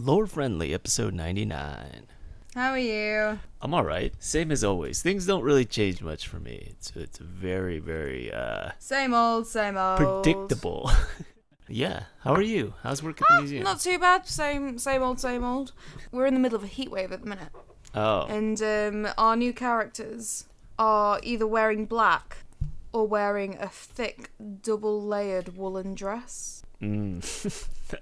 Lore Friendly, episode 99. How are you? I'm alright. Same as always. Things don't really change much for me. It's very, very Same old, same old. predictable. Yeah. How are you? How's work at the museum? Not too bad. Same old, same old. We're in the middle of a heat wave at the minute. Oh. And our new characters are either wearing black or wearing a thick, double-layered woolen dress.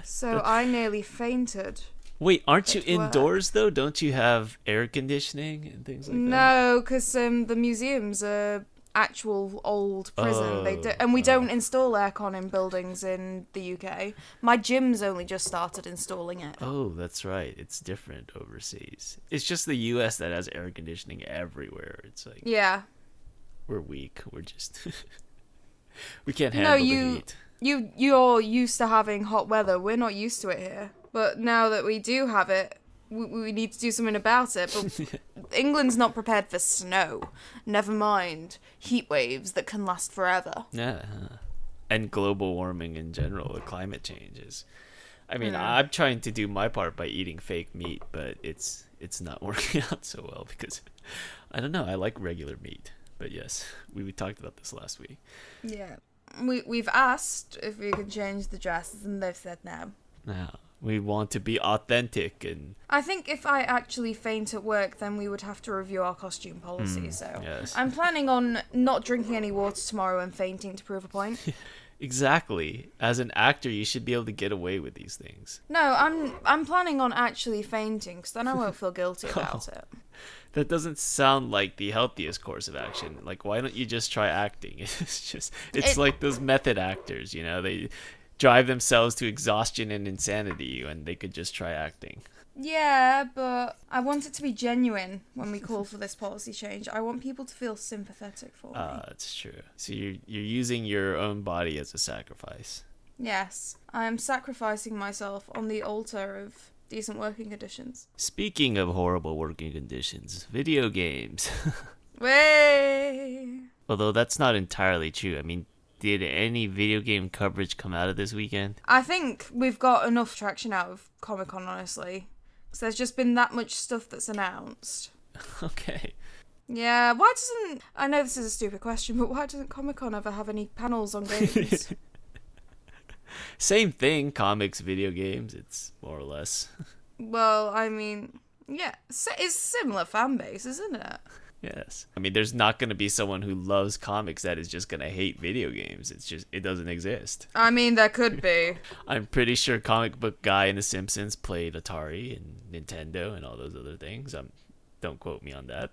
So I nearly fainted. Wait, aren't you At work. indoors though? Don't you have air conditioning and things like that? No, because the museum's a actual old prison. We Oh. don't install aircon in buildings in the UK. My gym's only just started installing it. Oh, that's right. It's different overseas. It's just the US that has air conditioning everywhere. It's like Yeah. we're weak. We're just we can't handle the heat. You're used to having hot weather. We're not used to it here. But now that we do have it, we need to do something about it. But England's not prepared for snow. Never mind heat waves that can last forever. Yeah. And global warming in general, the climate changes. I mean, Yeah. I'm trying to do my part by eating fake meat, but it's not working out so well because I don't know, I like regular meat. But yes, we talked about this last week. Yeah. We've asked if we can change the dresses, and they've said no. Now, we want to be authentic and I think if I actually faint at work, then we would have to review our costume policy. So yes. I'm planning on not drinking any water tomorrow and fainting to prove a point. Exactly. As an actor, you should be able to get away with these things. No, I'm planning on actually fainting, because then I won't feel guilty about it. That doesn't sound like the healthiest course of action. Like, why don't you just try acting? It's like those method actors, you know, they drive themselves to exhaustion and insanity when they could just try acting. Yeah, but I want it to be genuine when we call for this policy change. I want people to feel sympathetic for me. That's true. So you're using your own body as a sacrifice. Yes, I am sacrificing myself on the altar of decent working conditions. Speaking of horrible working conditions, video games. Way. Although that's not entirely true. I mean, did any video game coverage come out of this weekend? I think we've got enough traction out of Comic-Con, honestly. Because there's just been that much stuff that's announced. Okay. Yeah, why doesn't... I know this is a stupid question, but why doesn't Comic-Con ever have any panels on games? Same thing, comics, video games, it's more or less. Well, I mean, yeah, it's similar fan base, isn't it? Yes. I mean, there's not going to be someone who loves comics that is just going to hate video games. It doesn't exist. I mean, there could be. I'm pretty sure comic book guy in The Simpsons played Atari and Nintendo and all those other things. Don't quote me on that.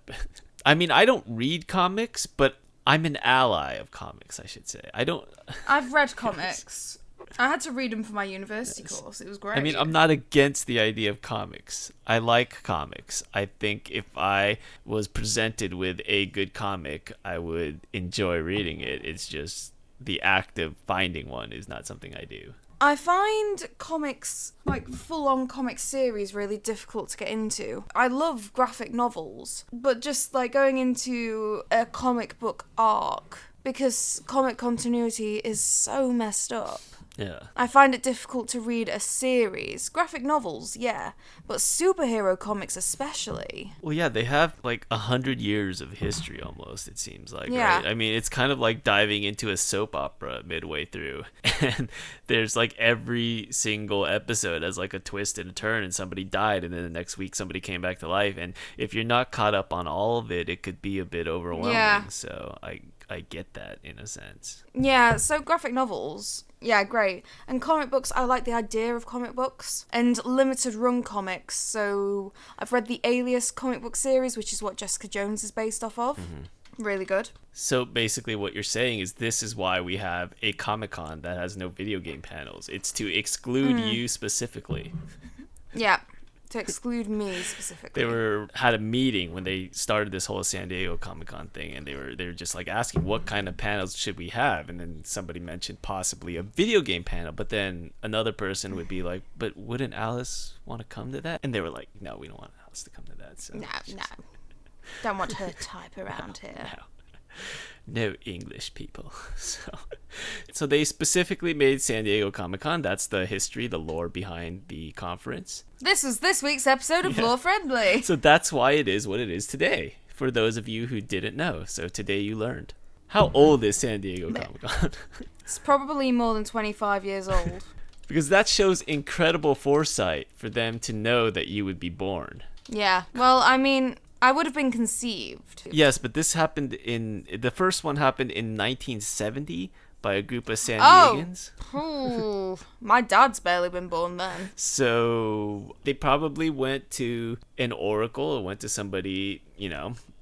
I mean, I don't read comics, but I'm an ally of comics, I should say. I've read comics. I had to read them for my university course. It was great. I mean, I'm not against the idea of comics. I like comics. I think if I was presented with a good comic, I would enjoy reading it. It's just the act of finding one is not something I do. I find comics, like full-on comic series, really difficult to get into. I love graphic novels, but just like going into a comic book arc, because comic continuity is so messed up. Yeah. I find it difficult to read a series. Graphic novels, yeah, but superhero comics especially. Well, yeah, they have like 100 years of history almost, it seems like, Yeah. right? I mean, it's kind of like diving into a soap opera midway through. And there's like every single episode has like a twist and a turn and somebody died and then the next week somebody came back to life. And if you're not caught up on all of it, it could be a bit overwhelming. Yeah. So I get that in a sense. Yeah, so graphic novels, yeah, great. And comic books, I like the idea of comic books. And limited run comics, so I've read the Alias comic book series, which is what Jessica Jones is based off of. Mm-hmm. Really good. So basically what you're saying is this is why we have a Comic-Con that has no video game panels. It's to exclude you specifically. Yeah, to exclude me specifically. They had a meeting when they started this whole San Diego Comic-Con thing, and they were just like asking what kind of panels should we have, and then somebody mentioned possibly a video game panel, but then another person would be like, but wouldn't Alice want to come to that? And they were like, no, we don't want Alice to come to that. So No. Don't want her type around here. no. No English people. So they specifically made San Diego Comic-Con. That's the history, the lore behind the conference. This was this week's episode of Lore Friendly. So that's why it is what it is today, for those of you who didn't know. So today you learned. How old is San Diego Comic-Con? It's probably more than 25 years old. Because that shows incredible foresight for them to know that you would be born. Yeah. Well, I mean, I would have been conceived. Yes, but this happened the first one happened in 1970 by a group of San Diegans. Oh, my dad's barely been born then. So they probably went to an oracle or went to somebody,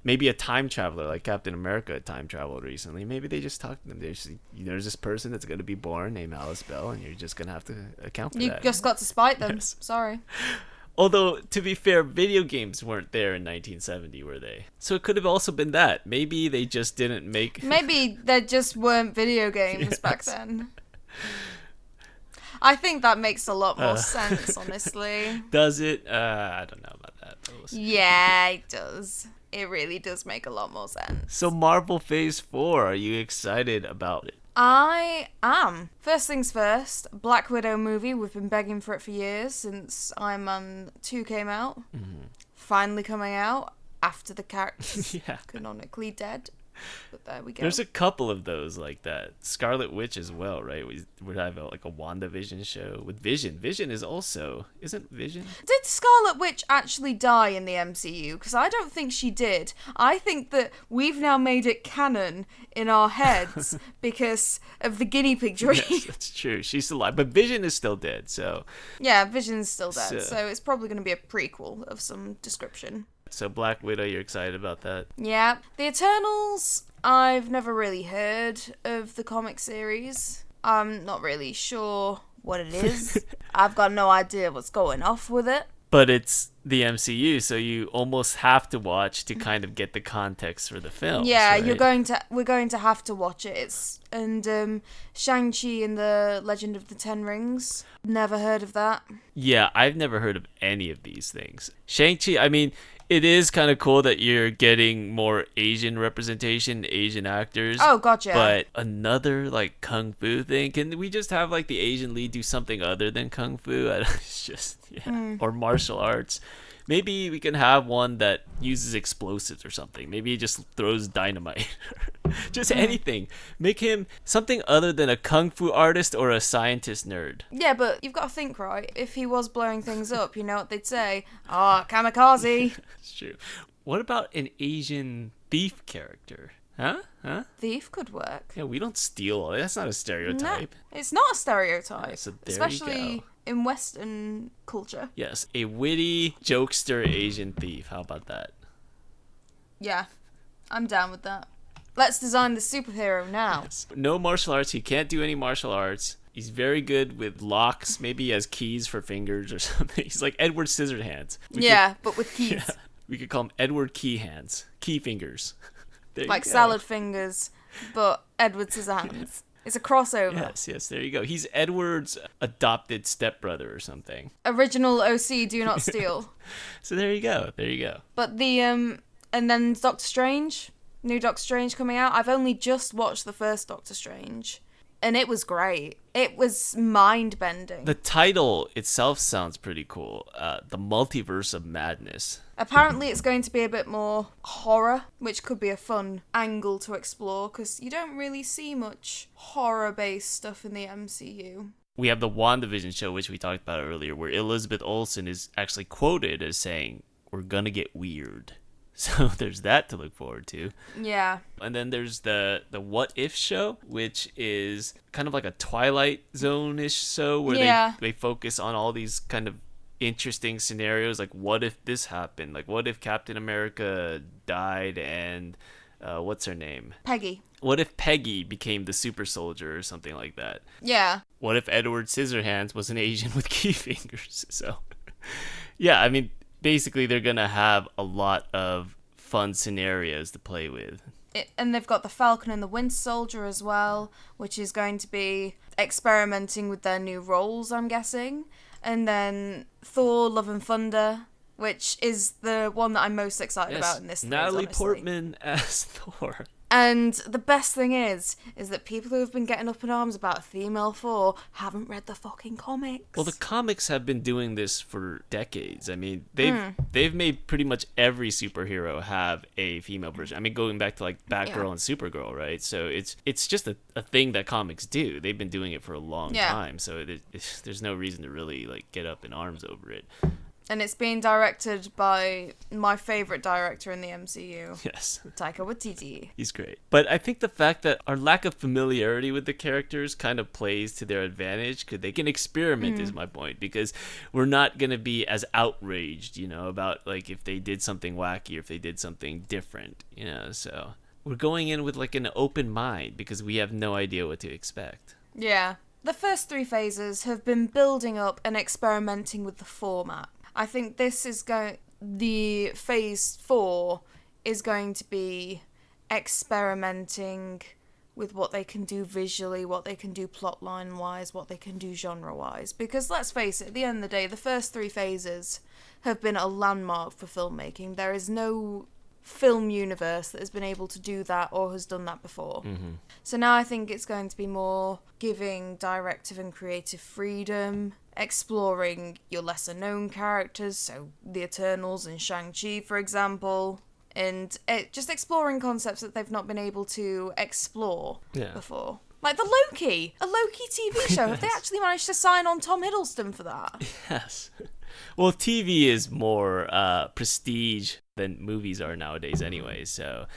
maybe a time traveler like Captain America time traveled recently. Maybe they just talked to them. There's this person that's going to be born named Alice Bell, and you're just going to have to account for that. You just got to spite them. Yes. Sorry. Although, to be fair, video games weren't there in 1970, were they? So it could have also been that. Maybe they just didn't make... Maybe there just weren't video games back then. I think that makes a lot more sense, honestly. Does it? I don't know about that. But we'll see. Yeah, it does. It really does make a lot more sense. So Marvel Phase 4, are you excited about it? I am. First things first, Black Widow movie. We've been begging for it for years since Iron Man 2 came out. Mm-hmm. Finally coming out after the character's canonically dead. But there we go. There's a couple of those like that. Scarlet Witch as well, right? We have a WandaVision show with Vision. Vision isn't Vision? Did Scarlet Witch actually die in the MCU? Because I don't think she did. I think that we've now made it canon in our heads because of the guinea pig dream. Yes, that's true. She's alive, but Vision is still dead. So yeah, Vision's still dead. So it's probably going to be a prequel of some description. So Black Widow, you're excited about that? Yeah. The Eternals, I've never really heard of the comic series. I'm not really sure what it is. I've got no idea what's going off with it. But it's the MCU, so you almost have to watch to kind of get the context for the film. Yeah, right? we're going to have to watch it. Shang-Chi and the Legend of the Ten Rings. Never heard of that. Yeah, I've never heard of any of these things. Shang-Chi, I mean, it is kind of cool that you're getting more Asian representation, Asian actors. Oh, gotcha. But another, kung fu thing? Can we just have, the Asian lead do something other than kung fu? It's just, Or martial arts. Maybe we can have one that uses explosives or something. Maybe he just throws dynamite. Just anything. Make him something other than a kung fu artist or a scientist nerd. Yeah, but you've got to think, right? If he was blowing things up, you know what they'd say? Kamikaze. It's true. What about an Asian thief character? Huh? Thief could work. Yeah, we don't steal. That's not a stereotype. No, it's not a stereotype. So especially in Western culture. Yes, a witty, jokester Asian thief. How about that? Yeah, I'm down with that. Let's design the superhero now. Yes. No martial arts. He can't do any martial arts. He's very good with locks. Maybe he has keys for fingers or something. He's like Edward Scissorhands. But with keys. Yeah, we could call him Edward Key Hands. Key fingers. Like salad fingers, but Edward Scissorhands. It's a crossover. Yes, there you go. He's Edward's adopted stepbrother or something. Original OC, do not steal. So there you go. But and then Doctor Strange, new Doctor Strange coming out. I've only just watched the first Doctor Strange, and it was great. It was mind-bending. The title itself sounds pretty cool. The Multiverse of Madness. Apparently it's going to be a bit more horror, which could be a fun angle to explore, because you don't really see much horror-based stuff in the MCU. We have the WandaVision show, which we talked about earlier, where Elizabeth Olsen is actually quoted as saying, "We're gonna get weird." So there's that to look forward to. Yeah. And then there's the What If show, which is kind of like a Twilight Zone-ish show where they focus on all these kind of interesting scenarios, like what if this happened? Like what if Captain America died and what's her name? Peggy. What if Peggy became the super soldier or something like that? Yeah. What if Edward Scissorhands was an Asian with key fingers? So, yeah, I mean, basically they're going to have a lot of fun scenarios to play with. And they've got the Falcon and the Winter Soldier as well, which is going to be experimenting with their new roles, I'm guessing. And then Thor, Love and Thunder, which is the one that I'm most excited about in this series, Natalie honestly. Portman as Thor. And the best thing is that people who have been getting up in arms about female 4 haven't read the fucking comics. Well, the comics have been doing this for decades. I mean, they've made pretty much every superhero have a female version. I mean, going back to like Batgirl and Supergirl, right? So it's just a thing that comics do. They've been doing it for a long time. So there's no reason to really like get up in arms over it. And it's being directed by my favorite director in the MCU. Yes. Taika Waititi. He's great. But I think the fact that our lack of familiarity with the characters kind of plays to their advantage, because they can experiment is my point, because we're not going to be as outraged, you know, about like if they did something wacky or if they did something different, you know, so we're going in with like an open mind because we have no idea what to expect. Yeah. The first 3 phases have been building up and experimenting with the format. I think the phase 4 is going to be experimenting with what they can do visually, what they can do plotline wise, what they can do genre wise. Because let's face it, at the end of the day, the first 3 phases have been a landmark for filmmaking. There is no film universe that has been able to do that or has done that before. So now I think it's going to be more giving directive and creative freedom, exploring your lesser known characters, so the Eternals and Shang-Chi, for example, and just exploring concepts that they've not been able to explore before. Like a Loki TV show. Have they actually managed to sign on Tom Hiddleston for that? Yes. Well, TV is more prestige than movies are nowadays anyway, so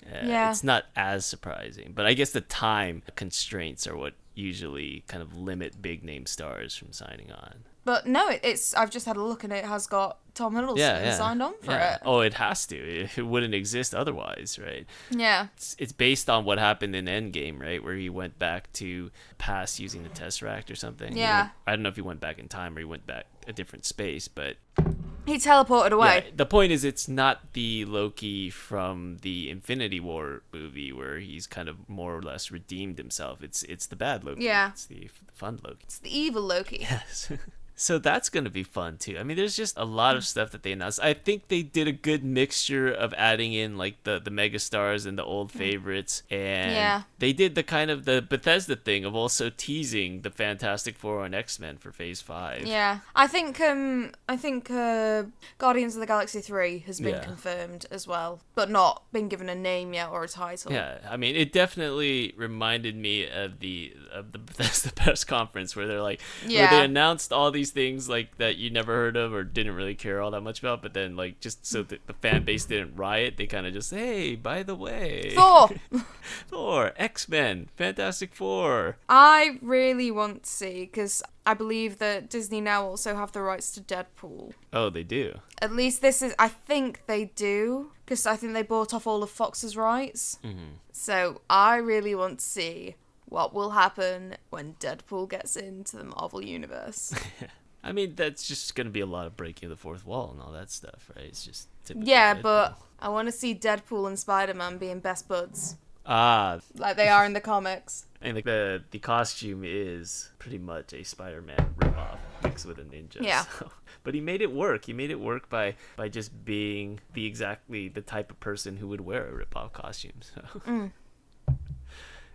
it's not as surprising. But I guess the time constraints are what usually kind of limit big name stars from signing on. But no, I've just had a look and it has got Tom Hiddleston signed on for it. Oh, it has to. It wouldn't exist otherwise, right? Yeah. It's based on what happened in Endgame, right? Where he went back to past using the Tesseract or something. Yeah. I don't know if he went back in time or he went back a different space, but he teleported away. Yeah, the point is, it's not the Loki from the Infinity War movie where he's kind of more or less redeemed himself. It's the bad Loki. Yeah. It's the fun Loki. It's the evil Loki. Yes. So that's going to be fun too. I mean, there's just a lot of stuff that they announced. I think they did a good mixture of adding in like the mega stars and the old favorites, and they did the kind of the Bethesda thing of also teasing the Fantastic Four and X-Men for Phase 5. Yeah, I think Guardians of the Galaxy 3 has been confirmed as well, but not been given a name yet or a title. Yeah, I mean, it definitely reminded me of the Bethesda press conference where they're like, where they announced all these things like that you never heard of or didn't really care all that much about, but then like just so that the fan base didn't riot, they kind of just, hey, by the way, Thor, X-Men, Fantastic Four. I really want to see, because I believe that Disney now also have the rights to Deadpool. Oh, they do? At least I think they do, because I think they bought off all of Fox's rights. So I really want to see what will happen when Deadpool gets into the Marvel Universe. I mean, that's just going to be a lot of breaking of the fourth wall and all that stuff, right? It's just typical Yeah, Deadpool. but I want to see Deadpool and Spider-Man being best buds. Ah. Like they are in the comics. And like the costume is pretty much a Spider-Man ripoff mixed with a ninja. Yeah. So. But he made it work. He made it work by just being the type of person who would wear a ripoff costume. So.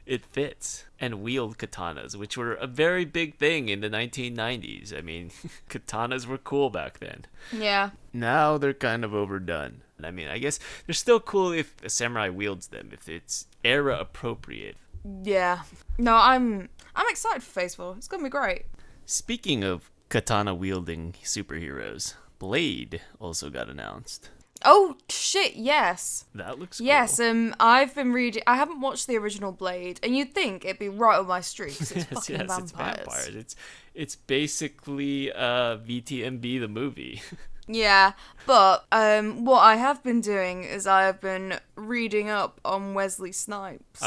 It fits. And wield katanas, which were a very big thing in the 1990s. I mean, katanas were cool back then. Yeah. Now they're kind of overdone. I mean, I guess they're still cool if a samurai wields them, if it's era appropriate. Yeah. No, I'm excited for Phase 4. It's going to be great. Speaking of katana wielding superheroes, Blade also got announced. Oh shit, yes. That looks cool. Yes, I've been reading. I haven't watched the original Blade, and you'd think it'd be right on my street because it's fucking vampires. It's vampires. It's basically VTMB the movie. Yeah, but what I have been doing is I have been reading up on Wesley Snipes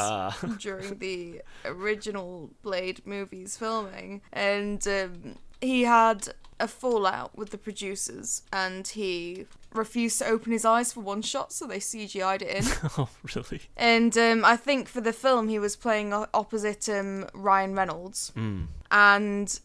during the original Blade movie's filming, and he had a fallout with the producers, and he refused to open his eyes for one shot, so they CGI'd it in. Oh, really? And I think for the film he was playing opposite Ryan Reynolds. and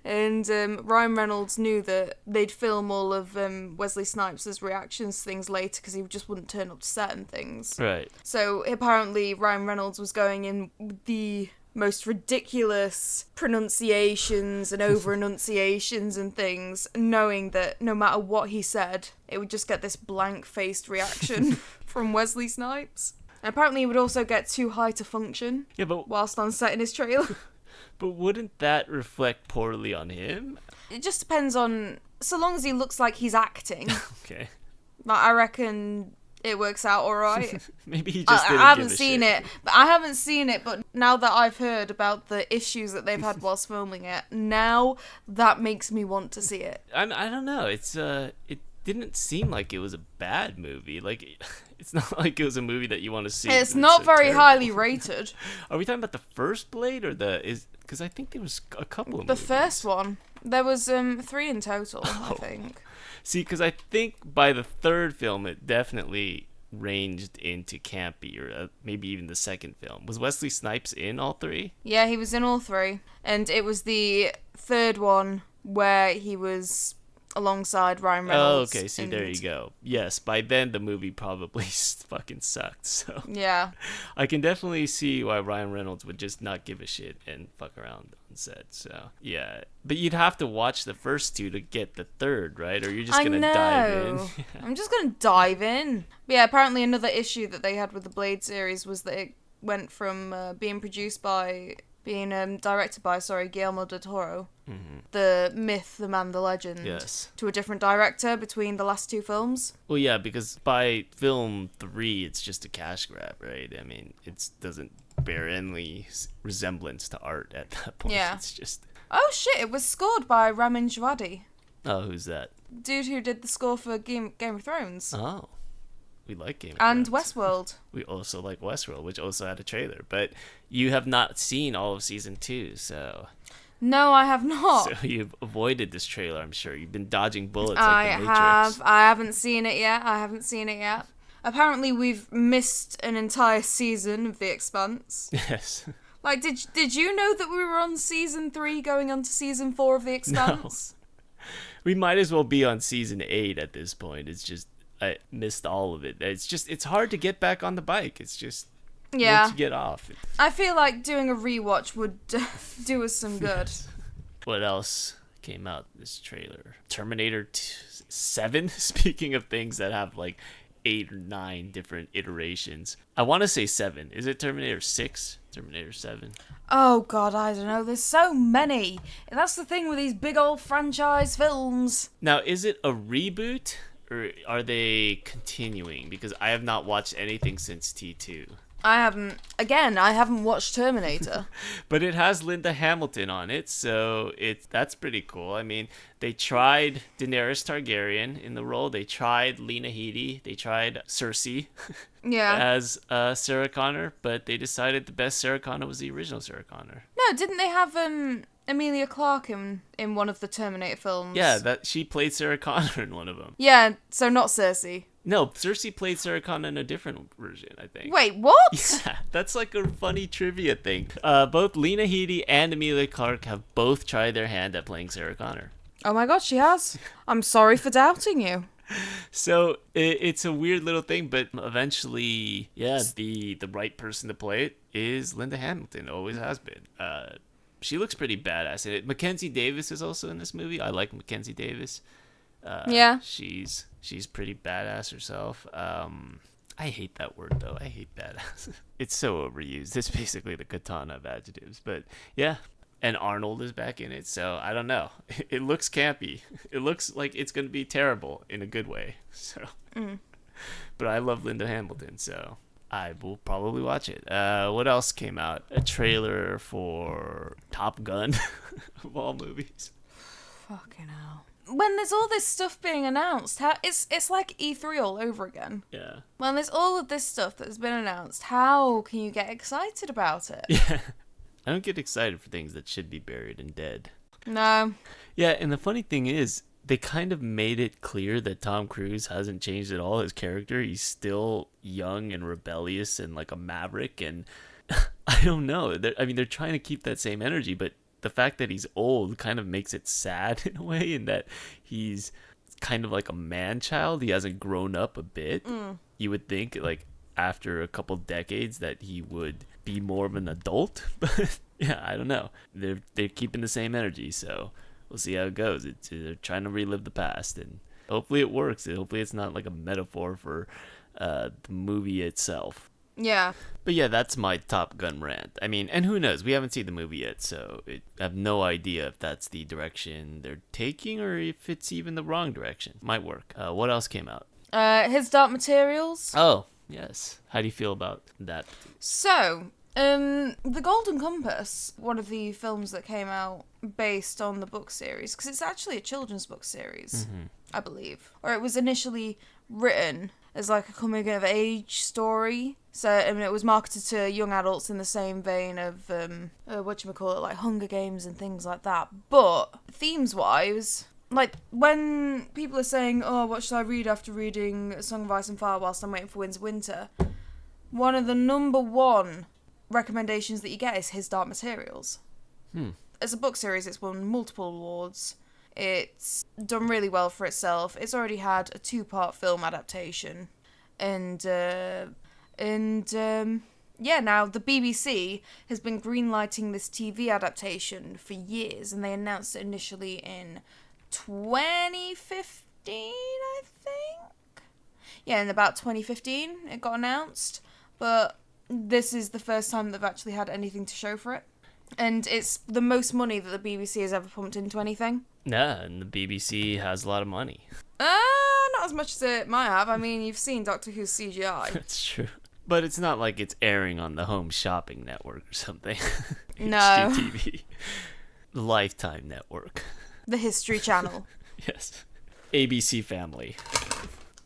Ryan Reynolds knew that they'd film all of Wesley Snipes' reactions to things later because he just wouldn't turn up to set and things. Right. So apparently Ryan Reynolds was going in with the most ridiculous pronunciations and over-enunciations and things, knowing that no matter what he said, it would just get this blank-faced reaction from Wesley Snipes. And apparently he would also get too high to function whilst on set in his trailer. But wouldn't that reflect poorly on him? It just depends on... So long as he looks like he's acting. Okay. I reckon it works out alright. Maybe he just didn't I haven't give a seen shit. it. But I haven't seen it, but now that I've heard about the issues that they've had whilst filming it, now that makes me want to see it. I don't know. It didn't seem like it was a bad movie. Like, it's not like it was a movie that you want to see. It's not so very terrible. highly rated. Are we talking about the first Blade or because I think there was a couple of The movies. first one. There was 3 in total, I think. See, because I think by the third film, it definitely ranged into campy, or maybe even the second film. Was Wesley Snipes in all 3? Yeah, he was in all 3. And it was the third one where he was alongside Ryan Reynolds. Oh, okay. See, there you go. Yes, by then the movie probably fucking sucked. So yeah, I can definitely see why Ryan Reynolds would just not give a shit and fuck around on set. So yeah, but you'd have to watch the first 2 to get the third, right? Or you're just gonna dive in. I'm just gonna dive in. But yeah, apparently another issue that they had with the Blade series was that it went from being directed by Guillermo del Toro, the myth, the man, the legend, Yes. to a different director between the last 2 films. Well, yeah, because by film 3, it's just a cash grab, right? I mean, it doesn't bear any resemblance to art at that point. Yeah. It's just... Oh shit, it was scored by Ramin Djawadi, Oh, who's that? dude who did the score for Game of Thrones. Oh. We like Game of And Thrones. Westworld. We also like Westworld, which also had a trailer. But you have not seen all of season 2, so... No, I have not. So you've avoided this trailer, I'm sure. You've been dodging bullets I like the Matrix. I haven't seen it yet. Apparently we've missed an entire season of The Expanse. Yes. Like, did you know that we were on season 3 going on to season 4 of The Expanse? We might as well be on season 8 at this point. It's just... I missed all of it. It's hard to get back on the bike. It's just... Yeah. Once you get off. I feel like doing a rewatch would do us some good. What else came out this trailer? Terminator 7? Speaking of things that have like 8 or 9 different iterations. I want to say 7. Is it Terminator 6? Terminator 7? Oh god, I don't know. There's so many. And that's the thing with these big old franchise films. Now, is it a reboot? Or are they continuing? Because I have not watched anything since T2. I haven't watched Terminator. But it has Linda Hamilton on it, so that's pretty cool. I mean, they tried Daenerys Targaryen in the role. They tried Lena Headey. They tried Cersei Yeah. as Sarah Connor, but they decided the best Sarah Connor was the original Sarah Connor. No, didn't they have Emilia Clarke in one of the Terminator films? Yeah, that she played Sarah Connor in one of them. Yeah, so not Cersei. No, Cersei played Sarah Connor in a different version, I think. Wait, what? Yeah, that's like a funny trivia thing. Both Lena Headey and Emilia Clarke have both tried their hand at playing Sarah Connor. Oh my god, she has. I'm sorry for doubting you. So it's a weird little thing, but eventually, yeah, the right person to play it is Linda Hamilton. Always has been. She looks pretty badass in it. Mackenzie Davis is also in this movie. I like Mackenzie Davis. Yeah. She's pretty badass herself. I hate that word though. I hate badass. It's so overused. It's basically the katana of adjectives. But yeah. And Arnold is back in it, so I don't know. It looks campy. It looks like it's gonna be terrible in a good way. So, but I love Linda Hamilton, so I will probably watch it. What else came out? A trailer for Top Gun of all movies. Fucking hell. When there's all this stuff being announced, it's like E3 all over again. Yeah. When there's all of this stuff that's been announced, how can you get excited about it? Yeah. I don't get excited for things that should be buried and dead. No. Yeah, and the funny thing is, they kind of made it clear that Tom Cruise hasn't changed at all. His character, he's still young and rebellious and like a maverick. And I don't know. They're trying to keep that same energy, but the fact that he's old kind of makes it sad in a way, in that he's kind of like a man child. He hasn't grown up a bit. You would think like after a couple decades that he would be more of an adult, but yeah, I don't know. They're keeping the same energy, so we'll see how it goes. They're trying to relive the past, and hopefully it works. Hopefully it's not like a metaphor for the movie itself. Yeah. But yeah, that's my Top Gun rant. I mean, and who knows? We haven't seen the movie yet, so I have no idea if that's the direction they're taking or if it's even the wrong direction. Might work. What else came out? His Dark Materials. Oh, yes. How do you feel about that? So, The Golden Compass, one of the films that came out based on the book series, because it's actually a children's book series, I believe. Or it was initially written as like a coming of age story. So, I mean, it was marketed to young adults in the same vein of, like Hunger Games and things like that. But, themes-wise, like, when people are saying, oh, what should I read after reading A Song of Ice and Fire whilst I'm waiting for Winds of Winter, one of the number one recommendations that you get is His Dark Materials. As a book series, it's won multiple awards. It's done really well for itself. It's already had a 2-part film adaptation. And now the BBC has been greenlighting this TV adaptation for years, and they announced it initially in 2015, I think. Yeah, in about 2015 it got announced, but this is the first time they've actually had anything to show for it. And it's the most money that the BBC has ever pumped into anything. Yeah, and the BBC has a lot of money. Not as much as it might have. I mean, you've seen Doctor Who's CGI. That's true. But it's not like it's airing on the Home Shopping Network or something. No. HGTV. The Lifetime Network. The History Channel. Yes. ABC Family.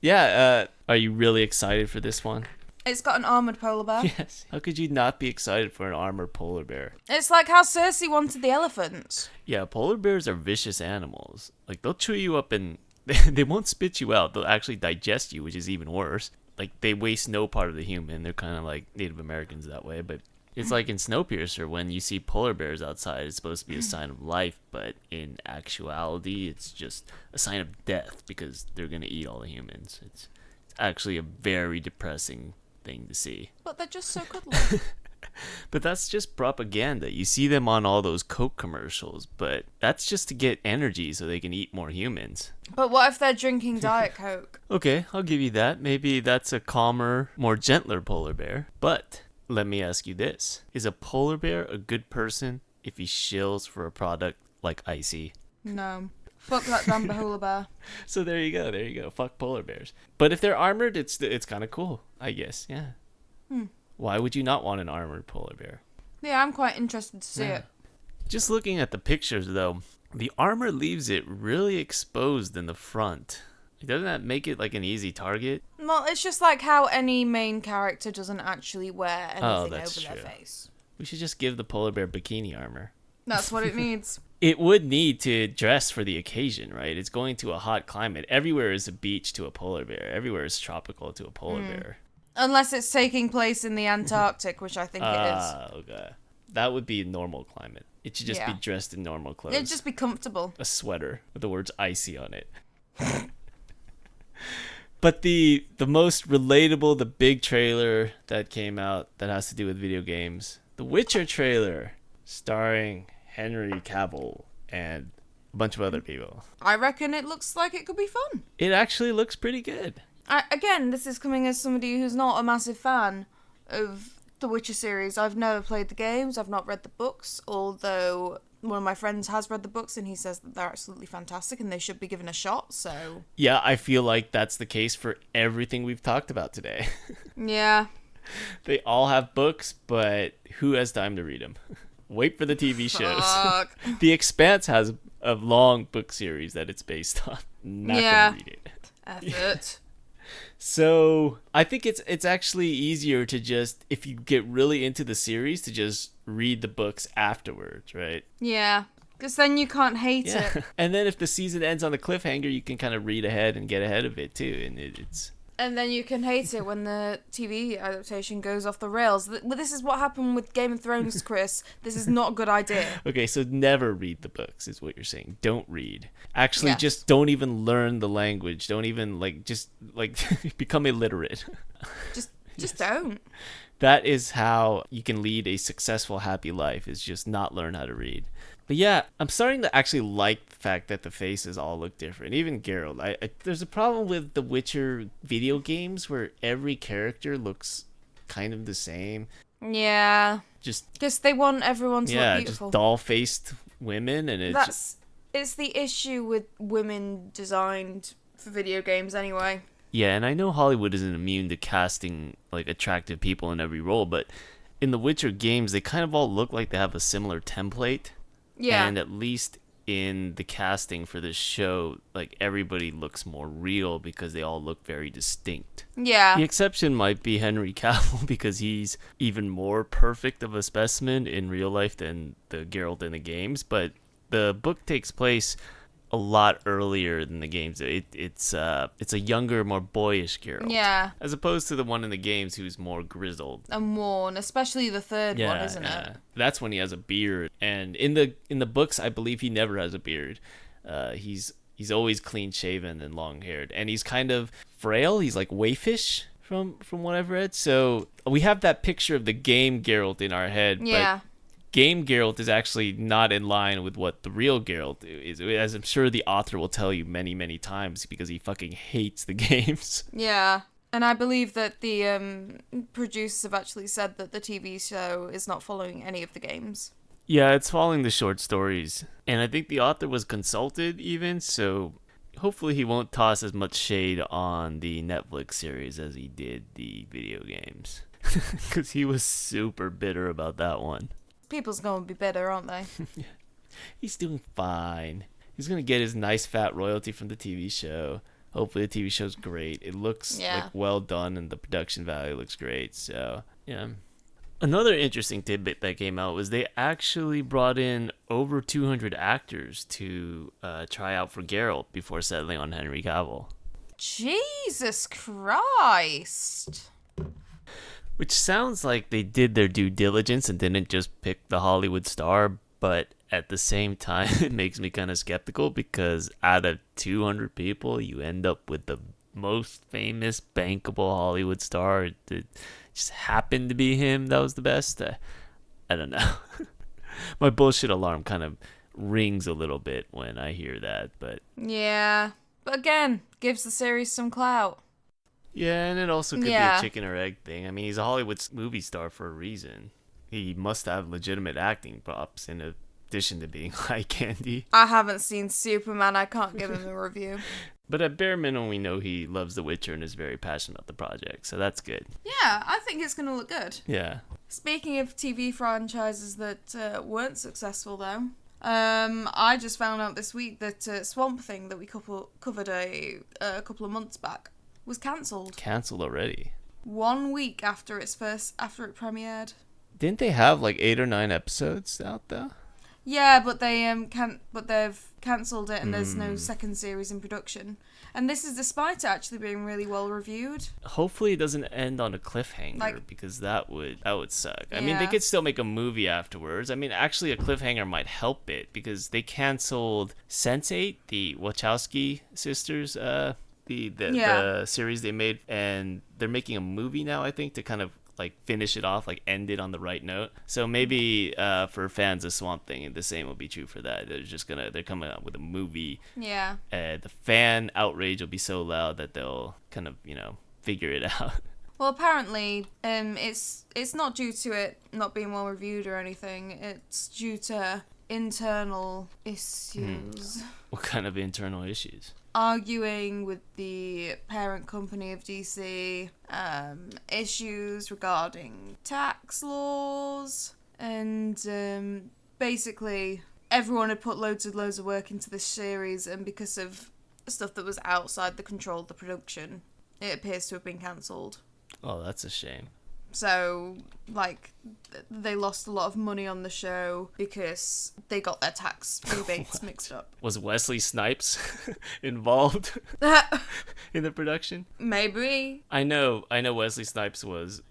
Yeah, are you really excited for this one? It's got an armoured polar bear. Yes. How could you not be excited for an armored polar bear? It's like how Cersei wanted the elephants. Yeah, polar bears are vicious animals. Like, they'll chew you up and they won't spit you out. They'll actually digest you, which is even worse. Like, they waste no part of the human. They're kind of like Native Americans that way. But it's like in Snowpiercer, when you see polar bears outside, it's supposed to be a sign of life. But in actuality, it's just a sign of death because they're going to eat all the humans. It's actually a very depressing thing to see. But they're just so cuddly. But that's just propaganda. You see them on all those Coke commercials, but that's just to get energy so they can eat more humans. But what if they're drinking Diet Coke? Okay, I'll give you that. Maybe that's a calmer, more gentler polar bear. But let me ask you this. Is a polar bear a good person if he shills for a product like Icy? No. Fuck that damn polar bear. So there you go. Fuck polar bears. But if they're armored, it's kind of cool, I guess. Yeah. Why would you not want an armored polar bear? Yeah, I'm quite interested to see it. Just looking at the pictures, though, the armor leaves it really exposed in the front. Doesn't that make it like an easy target? Well, it's just like how any main character doesn't actually wear anything over their face. We should just give the polar bear bikini armor. That's what it needs. It would need to dress for the occasion, right? It's going to a hot climate. Everywhere is a beach to a polar bear. Everywhere is tropical to a polar bear. Unless it's taking place in the Antarctic, which I think it is. Okay. That would be normal climate. It should just be dressed in normal clothes. It'd just be comfortable. A sweater with the words icy on it. But the most relatable, the big trailer that came out that has to do with video games, the Witcher trailer, starring Henry Cavill and a bunch of other people. I reckon it looks like it could be fun. It actually looks pretty good. Again, this is coming as somebody who's not a massive fan of the Witcher series. I've never played the games, I've not read the books, although one of my friends has read the books and he says that they're absolutely fantastic and they should be given a shot, so... Yeah, I feel like that's the case for everything we've talked about today. Yeah. They all have books, but who has time to read them? Wait for the TV shows. The Expanse has a long book series that it's based on. Not gonna read it. Effort. So I think it's actually easier to just, if you get really into the series, to just read the books afterwards, right? Yeah, because then you can't hate it. And then if the season ends on the cliffhanger, you can kind of read ahead and get ahead of it too, and it's And then you can hate it when the TV adaptation goes off the rails. This is what happened with Game of Thrones, Chris. This is not a good idea. Okay, so never read the books is what you're saying. Don't read. Actually, Yes. just don't even learn the language. Don't even, just become illiterate. Just don't. That is how you can lead a successful, happy life, is just not learn how to read. But yeah, I'm starting to actually like the fact that the faces all look different. Even Geralt. There's a problem with the Witcher video games where every character looks kind of the same. Yeah. Just Because they want everyone to look just beautiful. doll-faced women, and It's the issue with women designed for video games anyway. yeah, and I know Hollywood isn't immune to casting attractive people in every role, but in the Witcher games, they kind of all look like they have a similar template. Yeah. And at least in the casting for this show, everybody looks more real because they all look very distinct. Yeah. The exception might be Henry Cavill because he's even more perfect of a specimen in real life than the Geralt in the games. But the book takes place a lot earlier than the games. It's a younger, more boyish Geralt. Yeah. As opposed to the one in the games who's more grizzled. And worn, especially the third one, isn't it? That's when he has a beard. And in the books, I believe he never has a beard. He's always clean shaven and long haired, and he's kind of frail. He's like waifish from what I've read. So we have that picture of the game Geralt in our head. Yeah. But game Geralt is actually not in line with what the real Geralt is, as I'm sure the author will tell you many, many times, because he fucking hates the games. Yeah. And I believe that the producers have actually said that the TV show is not following any of the games. Yeah, it's following the short stories. And I think the author was consulted even, so hopefully he won't toss as much shade on the Netflix series as he did the video games. Because he was super bitter about that one. People's gonna be better, aren't they? He's doing fine. He's gonna get his nice fat royalty from the TV show. Hopefully the TV show's great. It looks well done, and the production value looks great. So yeah. Another interesting tidbit that came out was they actually brought in over 200 actors to try out for Geralt before settling on Henry Cavill. Jesus Christ. Which sounds like they did their due diligence and didn't just pick the Hollywood star, but at the same time, it makes me kind of skeptical because out of 200 people, you end up with the most famous, bankable Hollywood star. It just happened to be him that was the best. I don't know. My bullshit alarm kind of rings a little bit when I hear that, but... Yeah. But again, gives the series some clout. Yeah, and it also could be a chicken or egg thing. I mean, he's a Hollywood movie star for a reason. He must have legitimate acting props in addition to being eye candy. I haven't seen Superman. I can't give him a review. But at bare minimum, we know he loves The Witcher and is very passionate about the project, so that's good. Yeah, I think it's going to look good. Yeah. Speaking of TV franchises that weren't successful, though, I just found out this week that Swamp Thing that we covered a couple of months back was cancelled. Cancelled already? 1 week after it premiered. Didn't they have 8 or 9 episodes out there? Yeah, but they've cancelled it and there's no second series in production. And this is despite it actually being really well reviewed. Hopefully it doesn't end on a cliffhanger, because that would suck. I mean, they Yeah. could still make a movie afterwards. I mean, actually a cliffhanger might help it because they canceled Sense8, the Wachowski sisters, the series they made, and they're making a movie now, I think, to kind of finish it off, end it on the right note. So maybe for fans of Swamp Thing, the same will be true for that. They're coming out with a movie. Yeah. The fan outrage will be so loud that they'll kind of, figure it out. Well, apparently, it's not due to it not being well reviewed or anything. It's due to internal issues. What kind of internal issues? Arguing with the parent company of DC, issues regarding tax laws, and basically everyone had put loads of work into this series, and because of stuff that was outside the control of the production, it appears to have been cancelled. Oh, that's a shame. So, like, they lost a lot of money on the show because they got their tax rebates mixed up. Was Wesley Snipes involved in the production? Maybe. I know Wesley Snipes was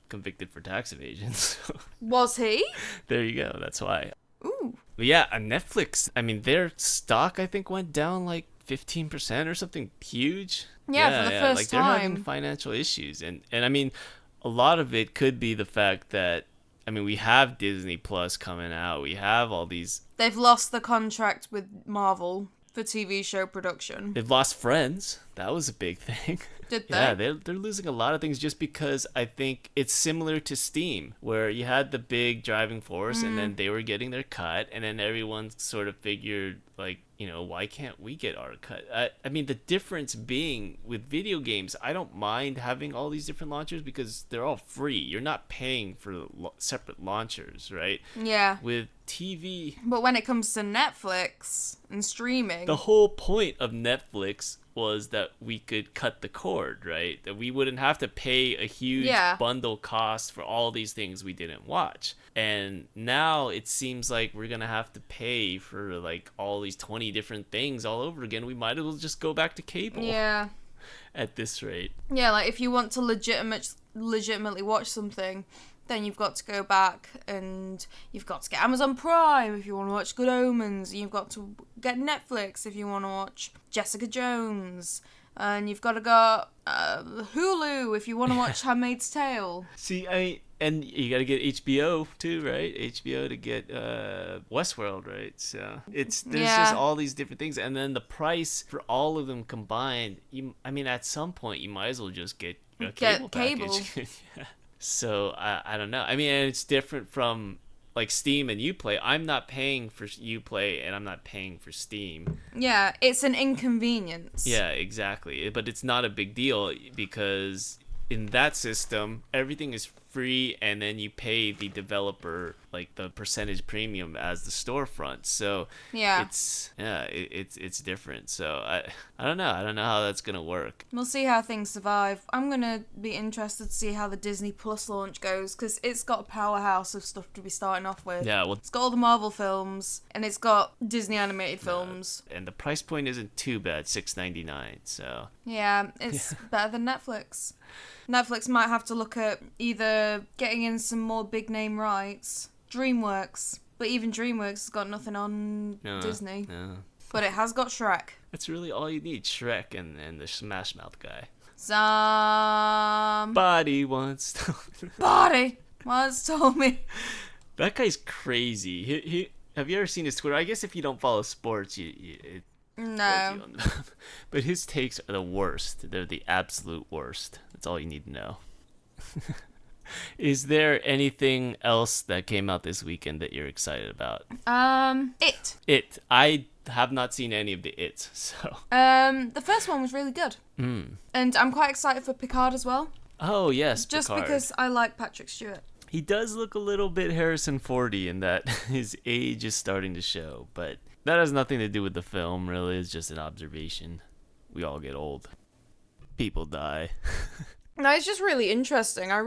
convicted for tax evasion. So. Was he? There you go. That's why. Ooh. But yeah, on Netflix, I mean, their stock, I think, went down like 15% or something huge. Yeah, for the first like, time. They're having financial issues. And I mean, a lot of it could be the fact that, I mean, we have Disney Plus coming out. We have all these... They've lost the contract with Marvel for TV show production. They've lost Friends. That was a big thing. Did they? Yeah, they're losing a lot of things just because I think it's similar to Steam, where you had the big driving force and then they were getting their cut, and then everyone sort of figured, like, you know, why can't we get our cut? I mean, the difference being with video games, I don't mind having all these different launchers because they're all free. You're not paying for separate launchers, right? Yeah. With TV... But when it comes to Netflix and streaming... The whole point of Netflix was that we could cut the cord, right? That we wouldn't have to pay a huge bundle cost for all these things we didn't watch. And now it seems like we're going to have to pay for like all these 20 different things all over again. We might as well just go back to cable. Yeah. At this rate. Yeah, like if you want to legitimately watch something, then you've got to go back and you've got to get Amazon Prime if you want to watch Good Omens. You've got to get Netflix if you want to watch Jessica Jones. And you've got to go Hulu if you want to watch Handmaid's Tale. See, and you got to get HBO too, right? HBO to get Westworld, right? So there's just all these different things, and then the price for all of them combined. I mean, at some point, you might as well just get a cable package. Yeah. So I don't know. I mean, and it's different from like Steam and Uplay. I'm not paying for Uplay, and I'm not paying for Steam. Yeah, it's an inconvenience. Yeah, exactly. But it's not a big deal because in that system, everything is free, and then you pay the developer like the percentage premium as the storefront. So it's different. So I don't know. I don't know how that's gonna work. We'll see how things survive. I'm gonna be interested to see how the Disney Plus launch goes because it's got a powerhouse of stuff to be starting off with. Yeah, well, it's got all the Marvel films and it's got Disney animated films. And the price point isn't too bad, $6.99. So yeah, it's better than Netflix. Netflix might have to look at either getting in some more big name rights. DreamWorks. But even DreamWorks has got nothing on Disney. No. But it has got Shrek. That's really all you need. Shrek and the Smash Mouth guy. Somebody once told me. That guy's crazy. He have you ever seen his Twitter? I guess if you don't follow sports, no. But his takes are the worst. They're the absolute worst. That's all you need to know. Is there anything else that came out this weekend that you're excited about? It. I have not seen any of the It's, so. The first one was really good. Mm. And I'm quite excited for Picard as well. Oh, yes, Just Picard. because I like Patrick Stewart. He does look a little bit Harrison Fordy in that his age is starting to show, but that has nothing to do with the film, really. It's just an observation. We all get old. People die. No, it's just really interesting. I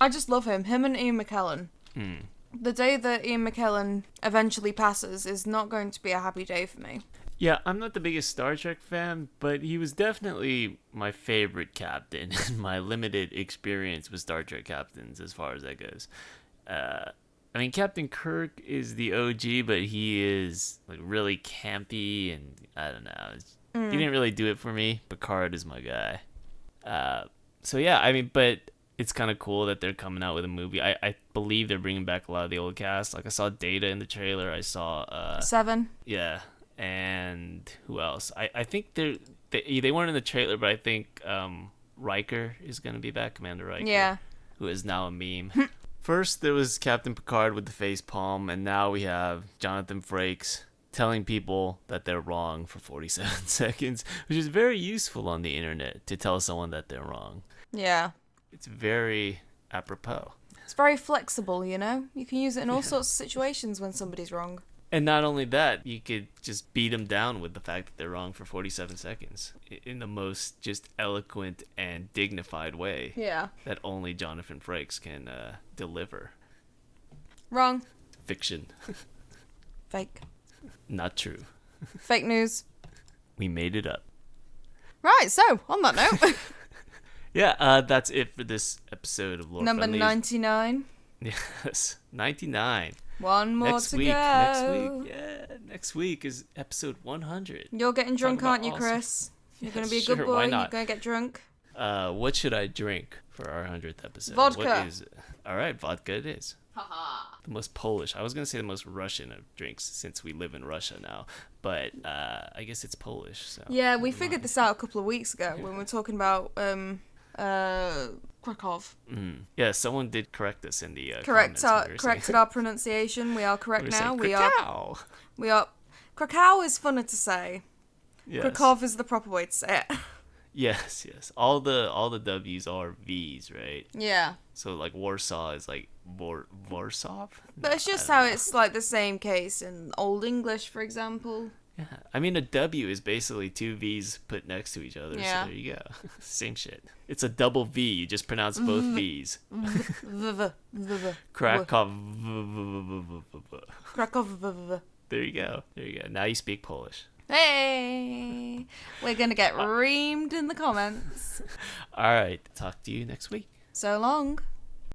just love him. Him and Ian McKellen. Mm. The day that Ian McKellen eventually passes is not going to be a happy day for me. Yeah, I'm not the biggest Star Trek fan, but he was definitely my favorite captain in my limited experience with Star Trek captains as far as that goes. I mean, Captain Kirk is the OG, but he is like really campy, and I don't know. He didn't really do it for me. Picard is my guy. So yeah, I mean, but it's kind of cool that they're coming out with a movie. I believe they're bringing back a lot of the old cast. Like I saw Data in the trailer. I saw Seven. Yeah, and who else? I think they weren't in the trailer, but I think Riker is gonna be back, Commander Riker. Yeah. Who is now a meme. First there was Captain Picard with the face palm, and now we have Jonathan Frakes telling people that they're wrong for 47 seconds, which is very useful on the internet to tell someone that they're wrong. Yeah. It's very apropos. It's very flexible, you know? You can use it in all sorts of situations when somebody's wrong. And not only that, you could just beat them down with the fact that they're wrong for 47 seconds in the most just eloquent and dignified way Yeah. that only Jonathan Frakes can deliver. Wrong. Fiction. Fake. Not true. Fake news. We made it up. Right, so, on that note. Yeah, that's it for this episode of Lore Number Friendlies. 99. Yes, 99. One more Next to week, go. next week is episode 100. You're getting drunk, Talk about aren't you, awesome- Chris? You're going to be a Sure, good why boy. not? You're going to get drunk. What should I drink for our 100th episode? Vodka. What is it? All right, vodka it is. The most Polish. I was going to say the most Russian of drinks since we live in Russia now, but I guess it's Polish. So Yeah, we never figured mind. this out a couple of weeks ago when we were talking about Krakow. Yeah, someone did correct us in the comments Correct when we were corrected saying- our pronunciation. We are correct we were now. saying We Krakow. are. Krakow is funner to say. Yes. Krakow is the proper way to say it. Yes. All the W's are V's, right? Yeah. So like Warsaw is like Warsaw. But it's just how it's like the same case in Old English, for example. Yeah, I mean a W is basically two V's put next to each other. Yeah. So there you go. Same shit. It's a double V. You just pronounce both V's. Krakow. Krakow. There you go. Now you speak Polish. Hey, we're gonna get reamed in the comments. All right. Talk to you next week. So long.